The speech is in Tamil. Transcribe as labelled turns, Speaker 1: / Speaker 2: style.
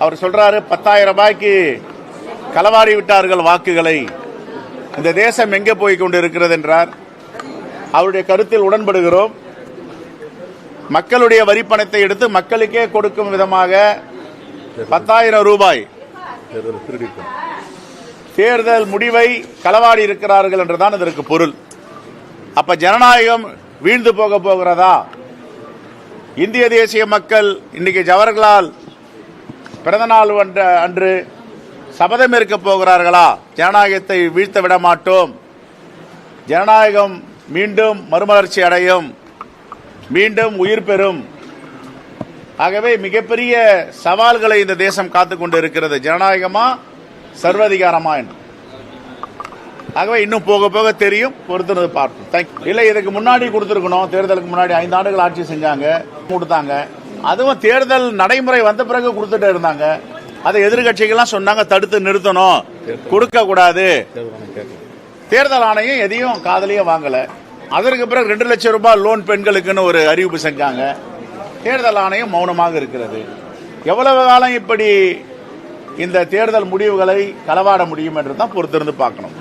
Speaker 1: அவர் சொல்றாரு 10,000 ரூபாய்க்கு களவாடி விட்டார்கள் வாக்குகளை, இந்த தேசம் எங்கே போய் கொண்டு இருக்கிறது என்றார். அவருடைய கருத்தில் உடன்படுகிறோம். மக்களுடைய வரிப்பணத்தை எடுத்து மக்களுக்கே கொடுக்கும் விதமாக 10,000 ரூபாய் தேர்தல் முடிவை களவாடி இருக்கிறார்கள் என்றுதான் இதற்கு பொருள். அப்ப ஜனநாயகம் வீழ்ந்து போகிறதா? இந்திய தேசிய மக்கள் இன்னைக்கு ஜவஹர்லால் பிறந்த நாள் அன்று சபதம் இருக்க போகிறார்களா? ஜனநாயகத்தை வீழ்த்த விட மாட்டோம், ஜனநாயகம் மீண்டும் மறுமலர்ச்சி அடையும், மீண்டும் உயிர் பெறும். ஆகவே மிகப்பெரிய சவால்களை இந்த தேசம் காத்துக் கொண்டு இருக்கிறது. ஜனநாயகமா சர்வாதிகாரமா என்று. ஆகவே இன்னும் போக போக தெரியும், பொறுத்திருந்து பார்ப்போம். இல்ல இதுக்கு முன்னாடி கொடுத்திருக்கணும். தேர்தலுக்கு முன்னாடி 5 ஆண்டுகள் ஆட்சி செஞ்சாங்க, கொடுத்தாங்க. அதுவும் தேர்தல் நடைமுறை வந்த பிறகு கொடுத்துட்டு இருந்தாங்க. அதை எதிர்கட்சிகள்லாம் சொன்னாங்க தடுத்து நிறுத்தணும், கொடுக்க கூடாது. தேர்தல் ஆணையம் எதையும் காதலியே வாங்கல. அதற்கு பிறகு 2 லட்சம் ரூபாய் லோன் பெண்களுக்குன்னு ஒரு அறிவிப்பு செஞ்சாங்க. தேர்தல் ஆணையம் மௌனமாக இருக்கிறது. எவ்வளவு காலம் இப்படி இந்த தேர்தல் முடிவுகளை களவாட முடியும் என்று தான் பொறுத்திருந்து பார்க்கணும்.